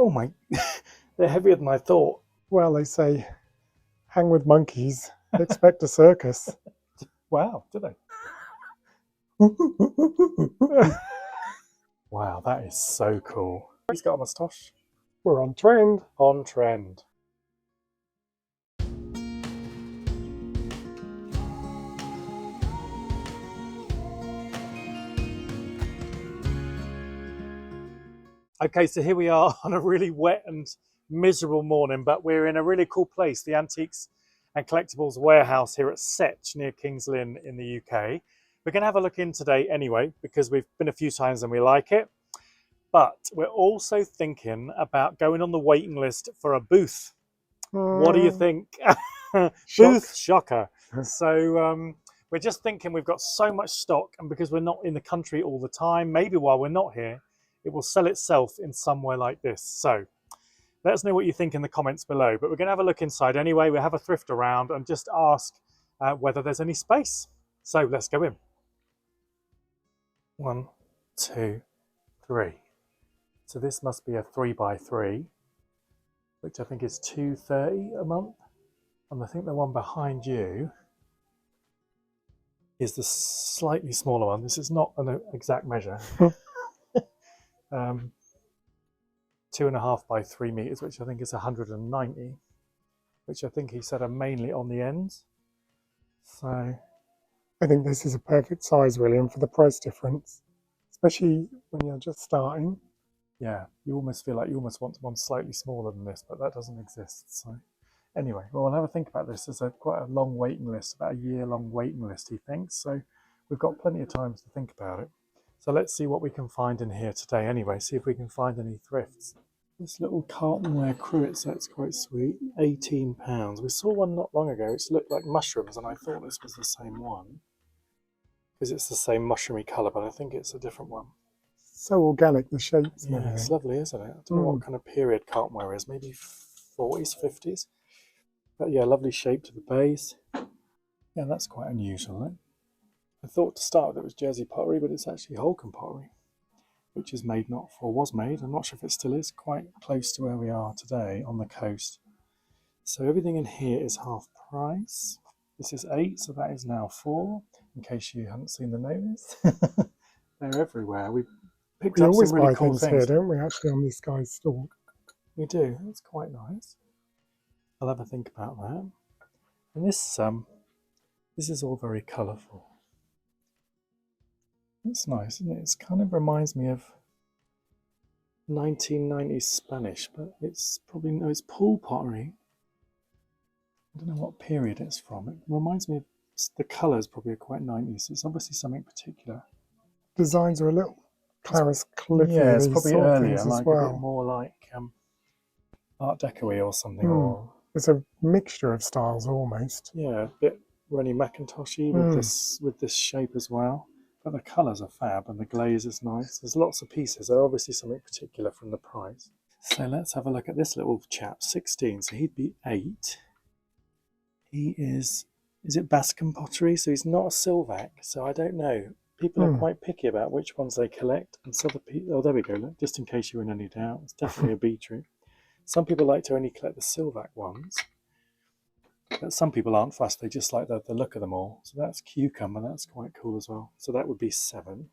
Oh my, they're heavier than I thought. Well, they say, hang with monkeys, expect a circus. Wow, did they? Wow, that is so cool. He's got a moustache. We're on trend. On trend. Okay, so here we are on a really wet and miserable morning, but we're in a really cool place, the Antiques and Collectibles warehouse here at Setchey near King's Lynn in the UK. We're going to have a look in today anyway, because we've been a few times and we like it. But we're also thinking about going on the waiting list for a booth. What do you think? Booth shocker. So we're just thinking we've got so much stock, and because we're not in the country all the time, maybe while we're not here, it will sell itself in somewhere like this. So let us know what you think in the comments below. But we're going to have a look inside anyway. We'll have a thrift around and just ask whether there's any space. So let's go in. 1, 2, 3. So this must be a 3x3, which I think is $2.30 a month. And I think the one behind you is the slightly smaller one. This is not an exact measure. 2.5 by 3 meters, which I think is 190, which I think he said are mainly on the ends. So I think this is a perfect size, William, for the price difference, especially when you're just starting. yeah, you almost feel like you almost want one slightly smaller than this, but that doesn't exist. So anyway, well, we'll have a think about this. There's quite a long waiting list, about a year-long waiting list, he thinks. So we've got plenty of time to think about it. So let's see what we can find in here today anyway, see if we can find any thrifts. This little cartonware cruet set's quite sweet, £18. We saw one not long ago, which looked like mushrooms, and I thought this was the same one, because it's the same mushroomy colour, but I think it's a different one. So organic, the shapes and Yeah, everything. it's lovely, isn't it? I don't know what kind of period cartonware is, maybe 40s, 50s. But yeah, lovely shape to the base. Yeah, that's quite unusual, eh? I thought to start with it was Jersey pottery, but it's actually Holcomb pottery, which is made was made, I'm not sure if it still is, quite close to where we are today on the coast. So everything in here is half price. This is 8, so that is now 4, in case you haven't seen the notice. They're everywhere. We picked up some really cool things here, don't we, actually, on this guy's stall? We do, that's quite nice. I'll have a think about that. And this is all very colourful. It's nice, isn't it? It kind of reminds me of 1990s Spanish, but it's probably, no, it's pool pottery. I don't know what period it's from. It reminds me of, the colours probably are quite 90s. It's obviously something particular. Designs are a little Clarice Cliffy. Yeah, it's probably earlier, like well. a bit more like Art Deco or something. Or it's a mixture of styles almost. Yeah, a bit Rennie Macintoshy with this shape as well. But the colours are fab and the glaze is nice. There's lots of pieces. They're obviously something particular from the price. So let's have a look at this little chap, 16. So he'd be 8. He is it Bascom pottery? So he's not a Silvac. So I don't know. People are quite picky about which ones they collect. And some people, oh, there we go. Look, just in case you're in any doubt, it's definitely a beetroot. Some people like to only collect the Silvac ones. But some people aren't fussed, they just like the look of them all. So that's cucumber, that's quite cool as well. So that would be 7.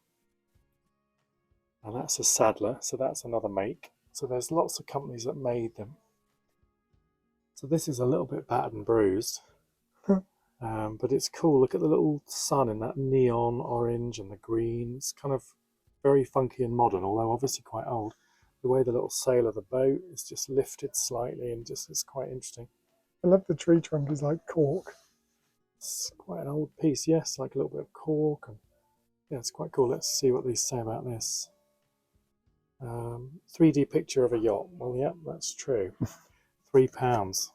And that's a Sadler, so that's another make. So there's lots of companies that made them. So this is a little bit battered and bruised. But it's cool. Look at the little sun in that neon orange and the green. It's kind of very funky and modern, although obviously quite old. The way the little sail of the boat is just lifted slightly and just it's quite interesting. I love the tree trunk is like cork. It's quite an old piece, yes, like a little bit of cork. And yeah, it's quite cool. Let's see what they say about this. 3D picture of a yacht. Well, yeah, that's true. £3.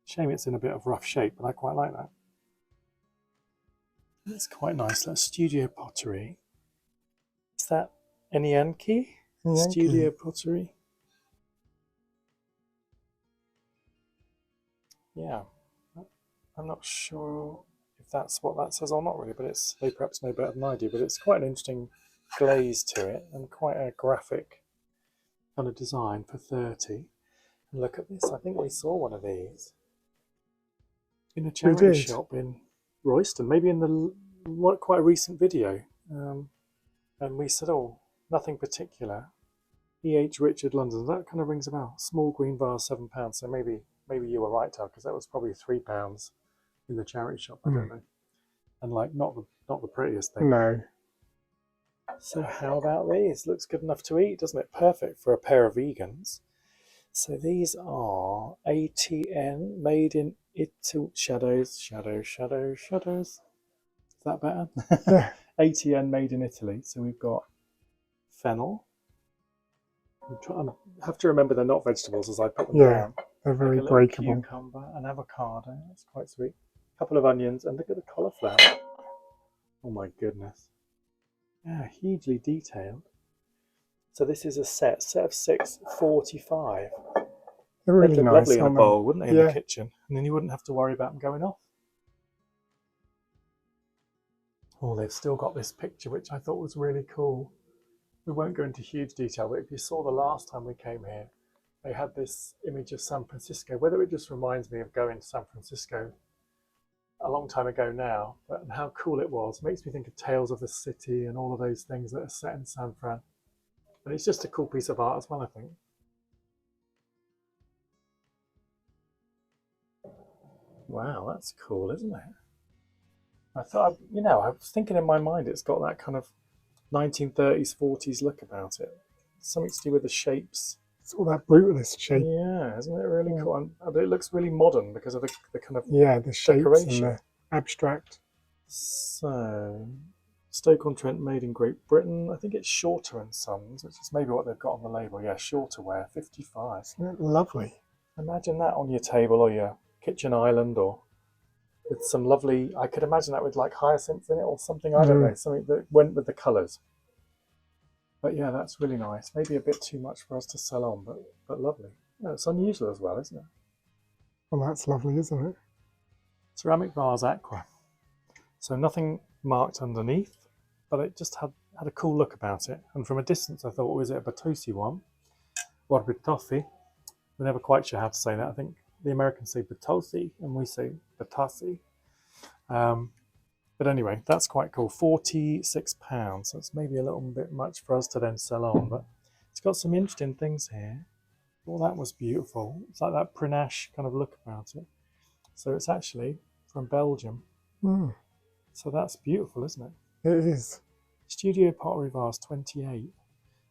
Shame it's in a bit of rough shape, but I quite like that. It's quite nice. That's Studio Pottery. Is that Yankee? Studio Pottery. Yeah, I'm not sure if that's what that says or not really, but they perhaps know better than I do, but it's quite an interesting glaze to it and quite a graphic kind of design for 30. And look at this, I think we saw one of these in a charity shop in Royston, maybe in the quite a recent video. And we said, oh, nothing particular. E.H. Richard, London. That kind of rings a bell. Small green vase, £7. So maybe you were right, Tal, because that was probably £3 in the charity shop. I don't know. And like not the prettiest thing. No. So how about these? Looks good enough to eat, doesn't it? Perfect for a pair of vegans. So these are ATN made in Italy. Shadows. Is that better? Yeah. ATN made in Italy. So we've got fennel. I have to remember they're not vegetables as I put them down. They're very like breakable. Cucumber and avocado. That's quite sweet. A couple of onions and look at the cauliflower. Oh my goodness. Yeah, hugely detailed. So this is a set of 6, 45. They're really They'd look nice, lovely in a aren't bowl, wouldn't they, in Yeah. the kitchen? And then you wouldn't have to worry about them going off. Oh, they've still got this picture, which I thought was really cool. We won't go into huge detail, but if you saw the last time we came here, they had this image of San Francisco. Whether it just reminds me of going to San Francisco a long time ago now, but how cool it was. It makes me think of Tales of the City and all of those things that are set in San Fran. And it's just a cool piece of art as well, I think. Wow, that's cool, isn't it? I thought, I was thinking in my mind it's got that kind of 1930s, 40s look about it. Something to do with the shapes. It's all that brutalist shape. Yeah, isn't it really cool? And it looks really modern because of the kind of the shapes decoration. and the abstract. So, Stoke-on-Trent made in Great Britain. I think it's Shorter and Sons, which is maybe what they've got on the label. Yeah, Shorter wear, 55. Isn't it lovely? Imagine that on your table or your kitchen island, or with some lovely, I could imagine that with like hyacinths in it or something, I don't know, something that went with the colours. But yeah, that's really nice. Maybe a bit too much for us to sell on, but lovely. Yeah, it's unusual as well, isn't it? Well, that's lovely, isn't it? Ceramic vase aqua. So nothing marked underneath, but it just had a cool look about it. And from a distance, I thought, was it a Batosi one? Or Batosi? We're never quite sure how to say that. I think the Americans say Batosi, and we say Batasi. But anyway, that's quite cool. £46. So it's maybe a little bit much for us to then sell on, but it's got some interesting things here. Well, that was beautiful. It's like that Grenache kind of look about it. So it's actually from Belgium. So that's beautiful, isn't it? It is. Studio Pottery Vase 28. Do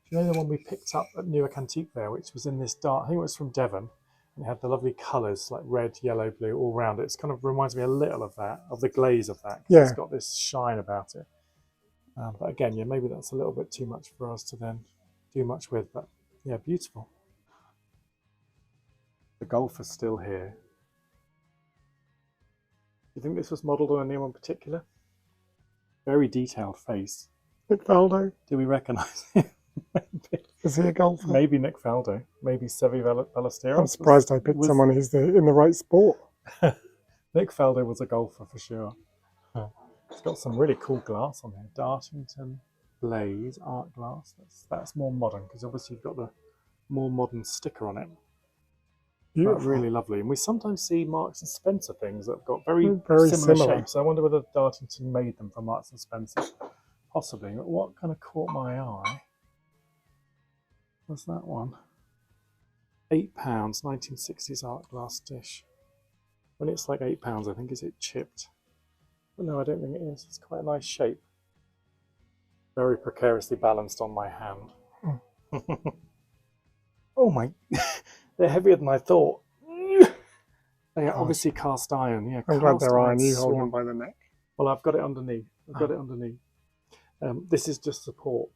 you know the one we picked up at Newark Antique Fair, which was in this dark, I think it was from Devon, and it had the lovely colours like red, yellow, blue all round it. It kind of reminds me a little of that, of the glaze of that. Yeah. It's got this shine about it. But again, yeah, maybe that's a little bit too much for us to then do much with, but yeah, beautiful. The golfer's still here. Do you think this was modelled on anyone particular? Very detailed face. Nick Faldo. Do we recognise him? Maybe. Is he a golfer? Maybe Nick Faldo. Maybe Sevi Ballesteros. I'm surprised I picked someone who's in the right sport. Nick Faldo was a golfer for sure. It's got some really cool glass on here. Dartington Blaze art glass. That's more modern because obviously you've got the more modern sticker on it. But really lovely. And we sometimes see Marks and Spencer things that have got very similar shapes. So I wonder whether Dartington made them for Marks and Spencer. Possibly. But what kind of caught my eye was that one. £8, 1960s art glass dish. When it's like £8, I think, is it chipped? But no, I don't think it is. It's quite a nice shape. Very precariously balanced on my hand. Oh my, they're heavier than I thought. They are obviously cast iron. Yeah, I'm glad they're iron. You hold them by the neck. Well, I've got it underneath. This is just support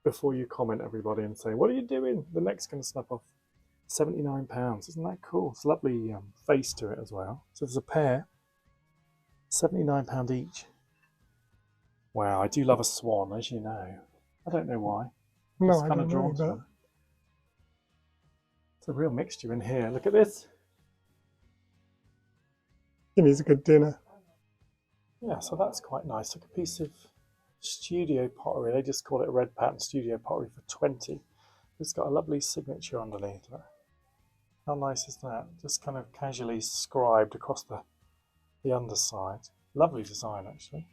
before you comment, everybody, and say, what are you doing? The neck's going to snap off. £79. Isn't that cool? It's a lovely face to it as well. So there's a pair. £79 each. Wow, I do love a swan, as you know. I don't know why. No, Just I kind of don't know drawn to that. them. It's a real mixture in here. Look at this. It needs a good dinner. Yeah, so that's quite nice. Like a piece of studio pottery. They just call it a red pattern studio pottery for 20. It's got a lovely signature underneath. Look. How nice is that? Just kind of casually scribed across the underside. Lovely design, actually.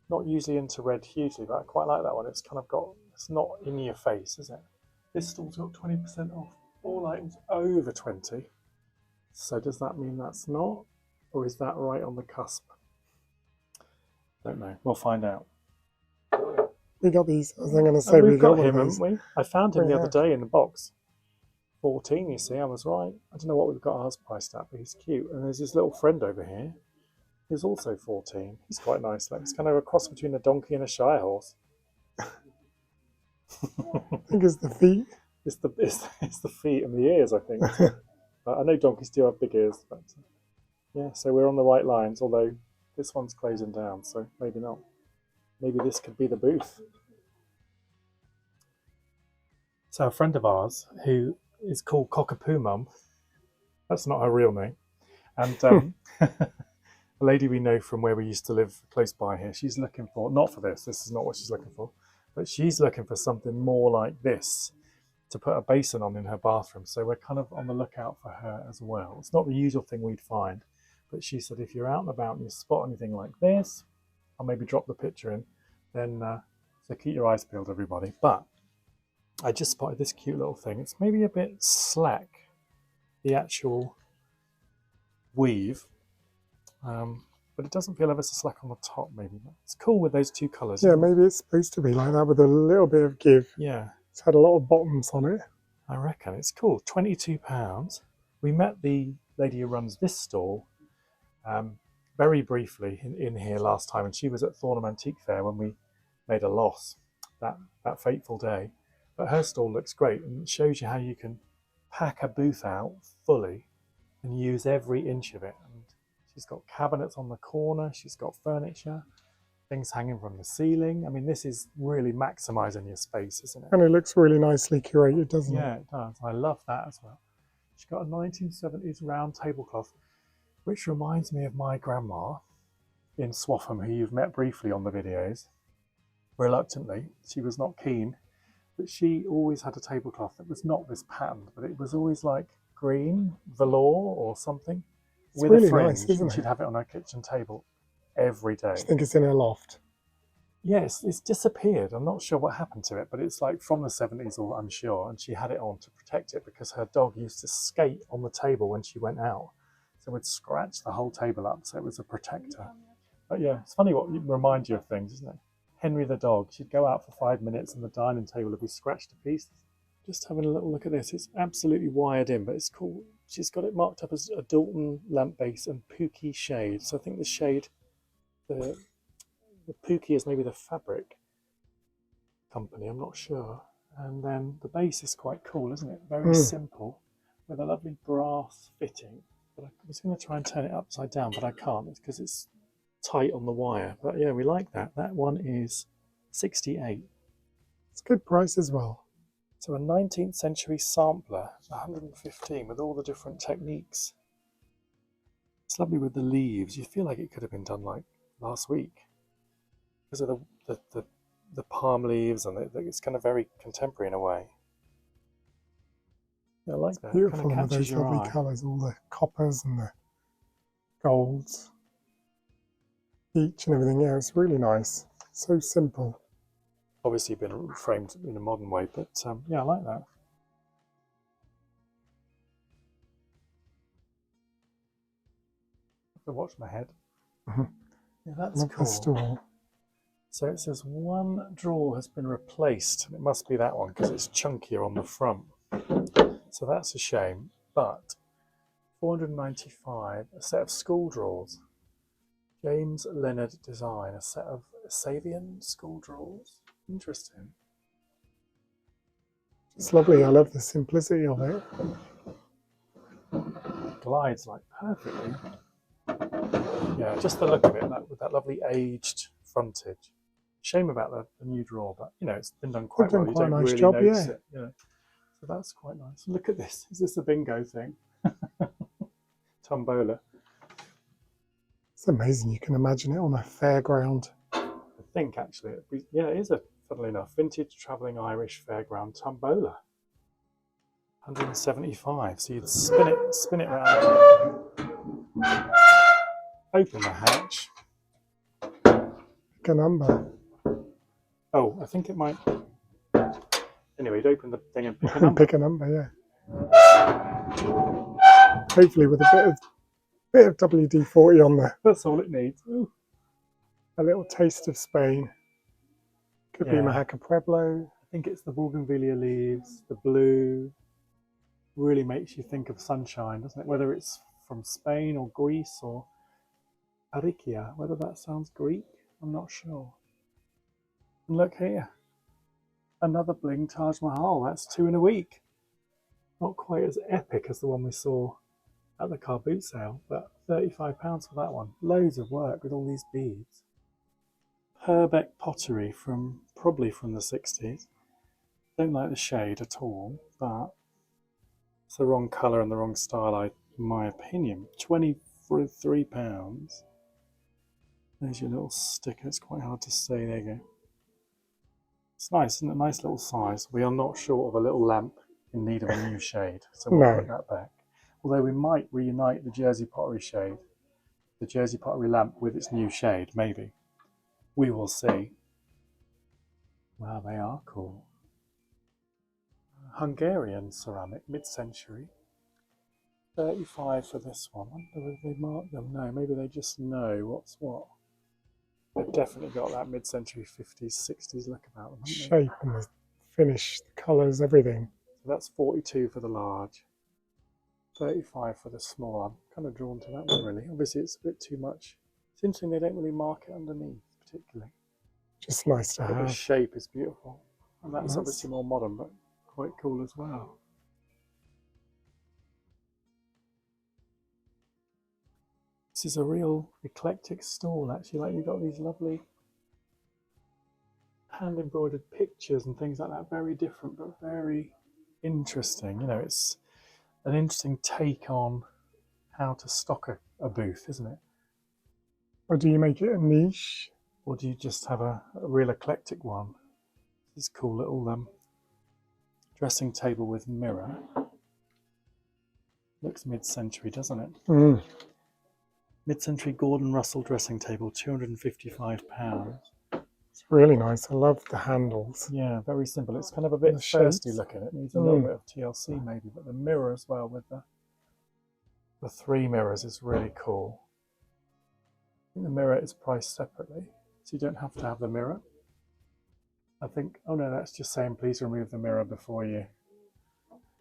Not usually into red hugely, but I quite like that one. It's kind of got, it's not in your face, is it? This stall's got 20% off all items over 20. So does that mean that's not? Or is that right on the cusp? Don't know. We'll find out. We got these. I was going to say we've we got him, one of these. haven't we? I found him We the other have. day in the box. 14, you see, I was right. I don't know what we've got ours priced at, but he's cute. And there's his little friend over here. He's also 14. He's quite nice. Like, it's kind of a cross between a donkey and a shire horse. I think it's the feet. It's the feet and the ears, I think. I know donkeys do have big ears, but yeah, so we're on the right lines, although this one's closing down, so maybe not. Maybe this could be the booth. So a friend of ours who is called Cockapoo Mum, that's not her real name, and a lady we know from where we used to live close by here, she's looking for, not for this is not what she's looking for, but she's looking for something more like this to put a basin on in her bathroom. So we're kind of on the lookout for her as well. It's not the usual thing we'd find, but she said if you're out and about and you spot anything like this, I'll maybe drop the picture in, then so keep your eyes peeled, everybody. But I just spotted this cute little thing. It's maybe a bit slack, the actual weave, but it doesn't feel ever so slack on the top. Maybe it's cool with those two colours. Yeah, maybe it's supposed to be like that with a little bit of give. Yeah, it's had a lot of bottoms on it. I reckon it's cool. £22. We met the lady who runs this stall very briefly in here last time, and she was at Thornham Antique Fair when we made a loss that fateful day. But her stall looks great, and it shows you how you can pack a booth out fully and use every inch of it. And she's got cabinets on the corner, she's got furniture, things hanging from the ceiling. I mean, this is really maximising your space, isn't it? And it looks really nicely curated, doesn't it? Yeah, it does. I love that as well. She's got a 1970s round tablecloth, which reminds me of my grandma in Swaffham, who you've met briefly on the videos. Reluctantly, she was not keen, but she always had a tablecloth that was not this pattern, but it was always like green velour or something It's with really a fringe, nice, isn't and she'd it? have it on her kitchen table every day. I think it's in her loft. Yes, it's disappeared. I'm not sure what happened to it, but it's like from the 70s, or I'm sure, and she had it on to protect it because her dog used to skate on the table when she went out, so it would scratch the whole table up, so it was a protector. But yeah, it's funny what reminds you of things, isn't it? Henry the dog, she'd go out for 5 minutes and the dining table would be scratched to pieces. Just having a little look at this, it's absolutely wired in, but it's cool. She's got it marked up as a Dalton lamp base and Pookie shade. So I think the shade, the Pookie is maybe the fabric company, I'm not sure. And then the base is quite cool, isn't it? Very simple, with a lovely brass fitting. But I was going to try and turn it upside down, but I can't. It's because it's tight on the wire. But yeah, we like that. That one is 68. It's a good price as well. So a 19th century sampler, 115, with all the different techniques. It's lovely with the leaves. You feel like it could have been done like last week because of the palm leaves, and it's kind of very contemporary in a way. Yeah, I like that. Beautiful, Kind of with catches those your lovely eye. colours, all the coppers and the golds, peach and everything. Yeah, it's really nice. So simple. Obviously been framed in a modern way, but yeah, I like that. I have to watch my head. Yeah, that's Love cool. the stall. So it says one drawer has been replaced. It must be that one because it's chunkier on the front. So that's a shame. But 495, a set of school drawers. James Leonard design, a set of Savian school drawers. Interesting. It's lovely. I love the simplicity of it. Glides like perfectly. Yeah, just the look of it, with that lovely aged frontage. Shame about the new drawer, but you know, it's been done quite well. You Quite a don't nice really job, notice yeah. it. You know. So that's quite nice. Look at this. Is this a bingo thing? Tombola. It's amazing. You can imagine it on a fairground. I think actually, yeah, it is funnily enough, vintage travelling Irish fairground tombola. 175. So you'd spin it around, open the hatch. Pick a number. Oh, I think it might. Anyway, you'd open the thing and pick a number. Pick a number, yeah. Hopefully with a bit of WD-40 on there. That's all it needs. Ooh. A little taste of Spain. Could be Majaca Pueblo. I think it's the bougainvillea leaves, the blue. Really makes you think of sunshine, doesn't it? Whether it's from Spain or Greece or Arikia, whether that sounds Greek, I'm not sure. And look here, another bling Taj Mahal. That's 2 in a week. Not quite as epic as the one we saw at the car boot sale, but £35 for that one. Loads of work with all these beads. Purbeck pottery probably from the 60s. Don't like the shade at all, but it's the wrong colour and the wrong style, in my opinion. £23. There's your little sticker. It's quite hard to see. There you go. It's nice, isn't it? Nice little size. We are not short of a little lamp in need of a new shade, so we'll put that back. Although we might reunite the Jersey pottery shade, the Jersey pottery lamp with its new shade, maybe. We will see. Wow, they are cool. Hungarian ceramic, mid-century. 35 for this one. I wonder if they mark them. No, maybe they just know what's what. They've definitely got that mid-century 50s, 60s look about them, haven't they? Shape and the finish, the colours, everything. So that's 42 for the large. 35 for the small. I'm kind of drawn to that one, really. Obviously, it's a bit too much. It's interesting they don't really mark it underneath, particularly. Just nice to have. The shape is beautiful. And that's obviously more modern, but quite cool as well. This is a real eclectic stall, actually. Like, you've got these lovely hand-embroidered pictures and things like that. Very different, but very interesting. You know, it's an interesting take on how to stock a booth, isn't it? Or do you make it a niche? Or do you just have a real eclectic one? This cool little dressing table with mirror. Looks mid-century, doesn't it? Mm. Mid-century Gordon Russell dressing table, £255. It's really nice. I love the handles. Yeah, very simple. It's kind of a bit thirsty looking. It needs a little bit of TLC maybe, but the mirror as well with the 3 mirrors is really cool. I think the mirror is priced separately, so you don't have to have the mirror. I think, oh no, that's just saying please remove the mirror before you.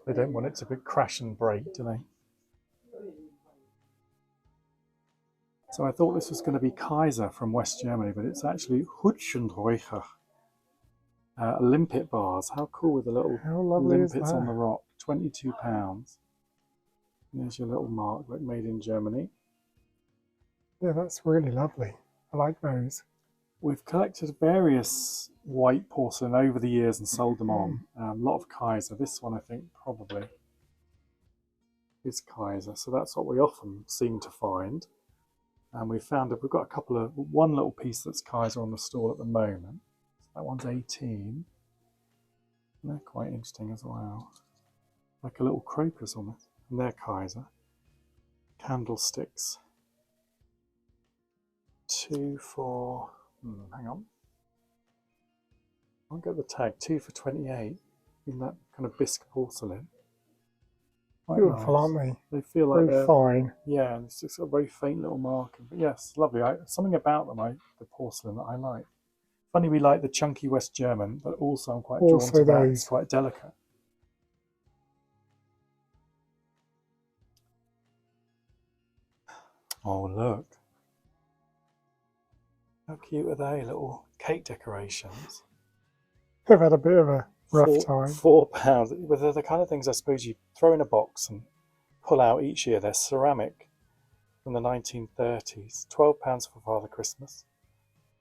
They don't want it to crash and break, do they? So I thought this was going to be Kaiser from West Germany, but it's actually Hutschenräucher. Limpet bars. How cool with the little limpets on the rock. £22. There's your little mark, like made in Germany. Yeah, that's really lovely. I like those. We've collected various white porcelain over the years and sold them on. A lot of Kaiser. This one, I think, probably is Kaiser. So that's what we often seem to find. And we've got one little piece that's Kaiser on the stall at the moment. So that one's 18. And they're quite interesting as well. Like a little crocus almost. And they're Kaiser. Candlesticks. 2 for, hang on. I'll get the tag, 2 for 28 in that kind of bisque porcelain. Quite beautiful, nice. Aren't they? They feel like they're fine. Yeah, and it's just a very faint little marking. But yes, lovely. Something about them, the porcelain that I like. Funny we like the chunky West German, but also I'm quite drawn to that. It's quite delicate. Oh, look. How cute are they? Little cake decorations. They've had a bit of a rough time. £4. But they're the kind of things I suppose you throw in a box and pull out each year. They're ceramic from the 1930s. £12 for Father Christmas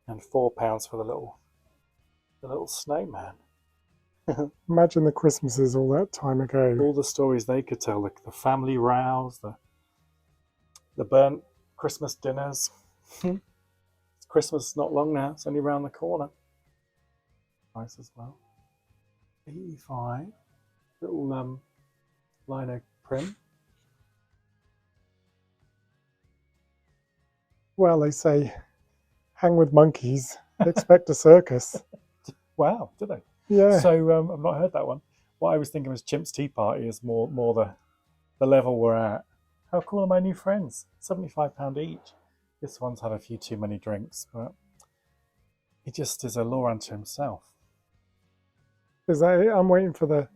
and £4 for the little snowman. Imagine the Christmases all that time ago. All the stories they could tell, like the family rows, the burnt Christmas dinners. Christmas is not long now, it's only around the corner. Nice as well. 85. Little lino print. Well, they say, hang with monkeys, expect a circus. Wow, did they? Yeah. So I've not heard that one. What I was thinking was Chimp's Tea Party is more the level we're at. How cool are my new friends? £75 each. This one's had a few too many drinks, but he just is a law unto himself. Is that it? I'm waiting for the...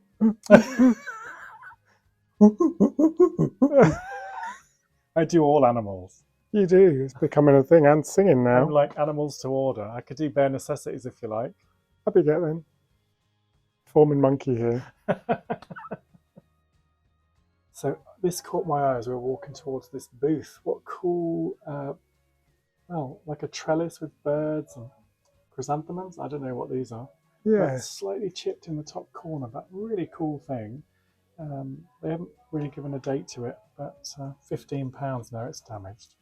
I do all animals. You do. It's becoming a thing, and singing now. I'm like animals to order. I could do bare necessities if you like. Happy get then. Forming monkey here. So this caught my eye as we were walking towards this booth. What cool, well, like a trellis with birds and chrysanthemums. I don't know what these are. Yeah. But slightly chipped in the top corner, but really cool thing. They haven't really given a date to it, but £15 now it's damaged.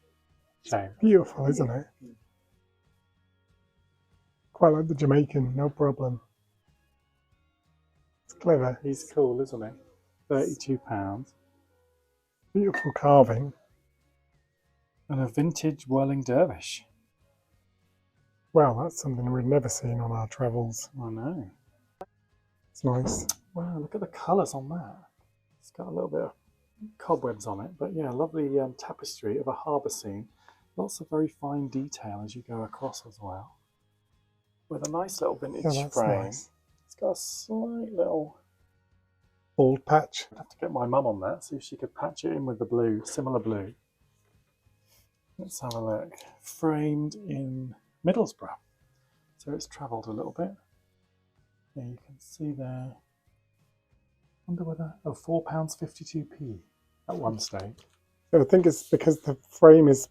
Shame. Beautiful, isn't it? Quite like the Jamaican, no problem. It's clever. He's cool, isn't he? £32. Beautiful carving. And a vintage whirling dervish. Well, that's something we've never seen on our travels. I know. It's nice. Wow, look at the colours on that. It's got a little bit of cobwebs on it, but yeah, lovely tapestry of a harbour scene. Lots of very fine detail as you go across as well. With a nice little vintage frame. Nice. It's got a slight little... Bald patch. I'd have to get my mum on that, see if she could patch it in with the blue, similar blue. Let's have a look. Framed in Middlesbrough. So it's travelled a little bit. Yeah, you can see there. Wonder whether... Oh, £4.52p at one stage. So I think it's because the frame is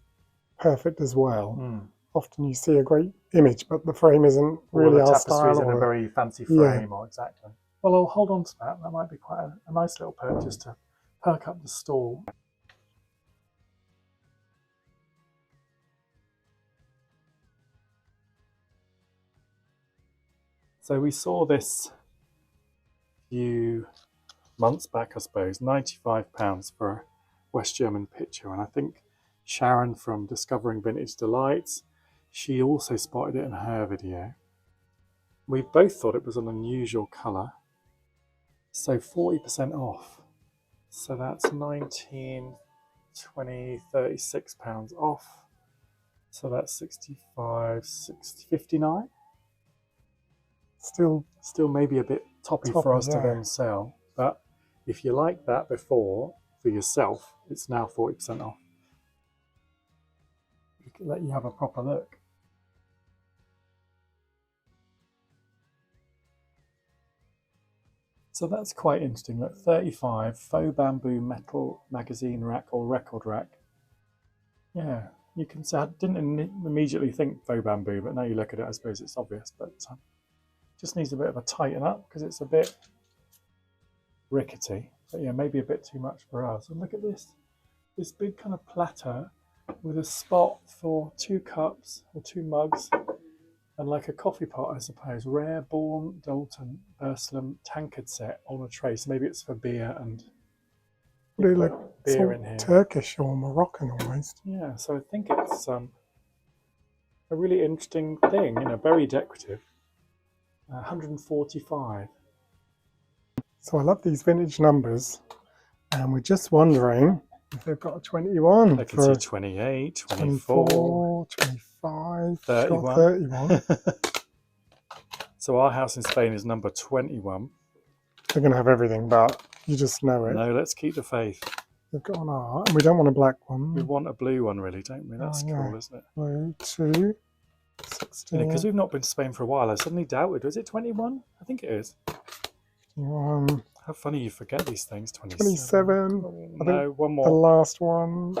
perfect as well. Often you see a great image, but the frame isn't really our style. Tapestry's in a very fancy frame, or exactly. Well, I'll hold on to that. That might be quite a nice little purchase to perk up the stall. So we saw this a few months back, I suppose, £95 for a West German picture. And I think Sharon from Discovering Vintage Delights, she also spotted it in her video. We both thought it was an unusual colour. So 40% off. So that's 19, 20, £36 off. So that's 65, 60, 59. Still maybe a bit toppy for us to then sell. But if you like that before, for yourself, it's now 40% off. We can let you have a proper look. So that's quite interesting. Look, 35 faux bamboo metal magazine rack or record rack. Yeah, you can say I didn't immediately think faux bamboo, but now you look at it, I suppose it's obvious. But just needs a bit of a tighten up because it's a bit rickety. But yeah, maybe a bit too much for us. And look at this big kind of platter with a spot for 2 cups or 2 mugs. And like a coffee pot, I suppose. Rare Bourne Dalton Burslem tankard set on a tray. So maybe it's for beer and they look beer in here. Turkish or Moroccan almost. Yeah, so I think it's a really interesting thing, very decorative. 145. So I love these vintage numbers, and we're just wondering if they've got a 21. I can see 28, 24, 25, 31. 31. So our house in Spain is number 21. They're going to have everything, but you just know it. No, let's keep the faith. They've got an art, and we don't want a black one. We want a blue one, really, don't we? That's cool, isn't it? Blue, 2, 16. Because we've not been to Spain for a while, I suddenly doubted. Was it 21? I think it is. 21. How funny you forget these things. 27. Oh, no, one more. The last one.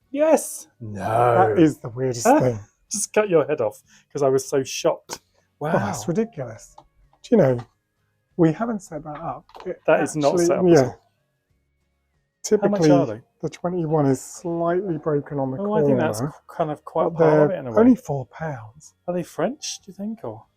Yes! No. That is the weirdest thing. Just cut your head off because I was so shocked. Wow. Oh, that's ridiculous. Do you know, we haven't set that up. That is not set up. Yeah. How Typically, much are they? The 21 is slightly broken on the corner. I think that's kind of quite but part of they're it in a way. only £4. Are they French, do you think? Or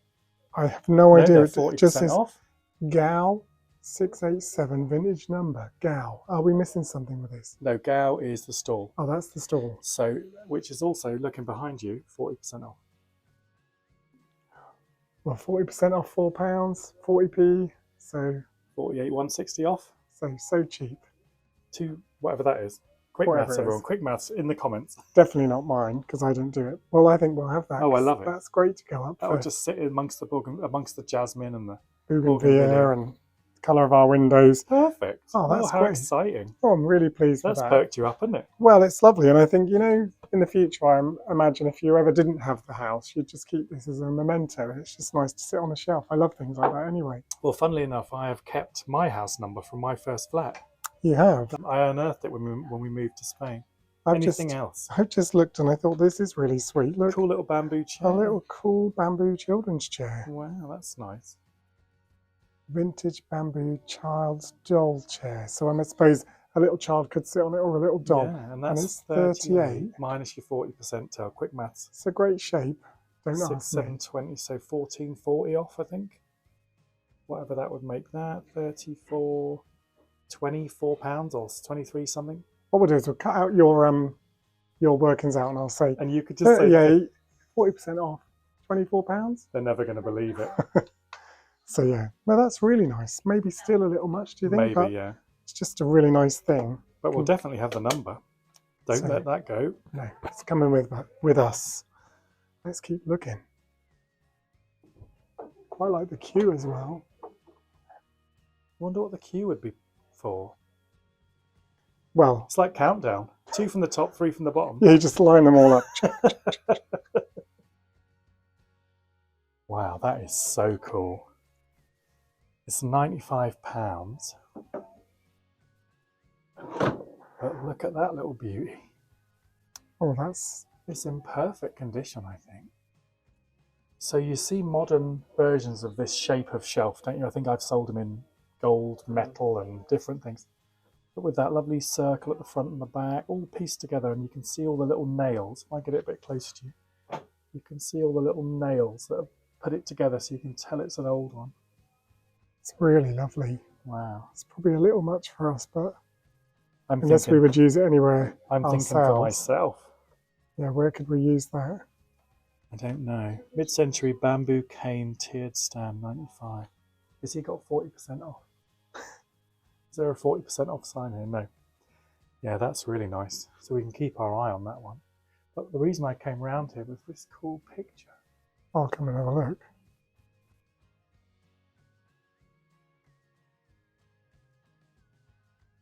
I have no idea. They're It 40% just says off? Gal 687 vintage number. Gal. Are we missing something with this? No, Gao is the stall. Oh, that's the stall. So, which is also, looking behind you, 40% off. Well, 40% off £4, 40p. So 48, 160 off. So cheap. To whatever that is. Quick Whatever maths, it everyone. is. Quick maths in the comments. Definitely not mine because I don't do it. Well, I think we'll have that. Oh, I love it. That's great to go up That will for just sit amongst the jasmine and the bougainvillea and the colour of our windows. Perfect. Oh, that's how great. exciting. Oh, I'm really pleased with That's that. perked you up, hasn't it? Well, it's lovely. And I think, you know, in the future, I imagine if you ever didn't have the house, you'd just keep this as a memento. It's just nice to sit on a shelf. I love things like that anyway. Well, funnily enough, I have kept my house number from my first flat. You have? I unearthed it when we moved to Spain. I've just looked and I thought this is really sweet. Look, Cool little bamboo chair. a little cool bamboo children's chair. Wow, that's nice. Vintage bamboo child's doll chair. So I suppose a little child could sit on it or a little doll. Yeah, and that's it's 38 minus your 40% to quick maths. It's a great shape. Don't 6, ask me. 7, 20, so 14.40 off, I think. Whatever that would make that. 34, 24 pounds or 23 something. What we'll do is we'll cut out your workings out and I'll say, and you could just 38, 40% off, £24. They're never going to believe it. So yeah, no, that's really nice. Maybe still a little much, do you think? Maybe, but yeah. it's just a really nice thing. But we'll definitely have the number. Don't let that go. No, it's coming with us. Let's keep looking. Quite like the queue as well. Wonder what the queue would be for. Well, it's like countdown. 2 from the top, 3 from the bottom. Yeah, you just line them all up. Wow, that is so cool. It's £95. But look at that little beauty. Oh, it's in perfect condition, I think. So you see modern versions of this shape of shelf, don't you? I think I've sold them in gold, metal and different things. But with that lovely circle at the front and the back, all pieced together, and you can see all the little nails. If I get it a bit closer to you, you can see all the little nails that have put it together so you can tell it's an old one. It's really lovely. Wow. It's probably a little much for us, but unless we would use it anywhere I'm ourselves. thinking for myself. Yeah, where could we use that? I don't know. Mid-century bamboo cane tiered stand, 95. Has he got 40% off? Is there a 40% off sign here? No. Yeah, that's really nice. So we can keep our eye on that one. But the reason I came round here was this cool picture. I'll come and have a look.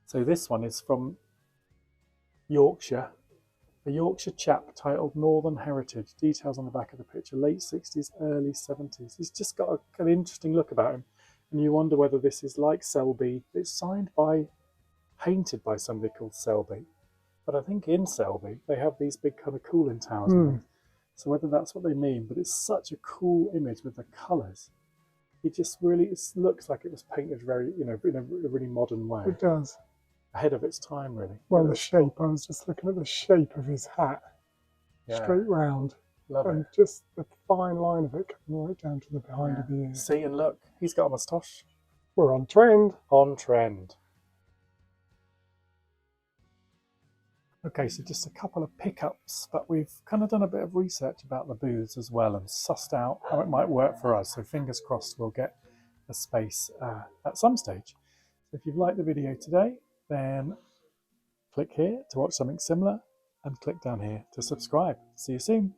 So this one is from Yorkshire. A Yorkshire chap titled Northern Heritage. Details on the back of the picture. Late 60s, early 70s. He's just got an interesting look about him. And you wonder whether this is like Selby. It's painted by somebody called Selby. But I think in Selby, they have these big kind of cooling towers. So whether that's what they mean, but it's such a cool image with the colours. It just really looks like it was painted very, in a really modern way. It does. Ahead of its time, really. Well, the shape, I was just looking at the shape of his hat. Yeah. Straight round. Love and it. Just the fine line of it coming right down to the behind of the ear. See and look, he's got a moustache. We're on trend. On trend. Okay, so just a couple of pickups, but we've kind of done a bit of research about the booths as well and sussed out how it might work for us. So fingers crossed we'll get a space at some stage. So if you've liked the video today, then click here to watch something similar and click down here to subscribe. See you soon.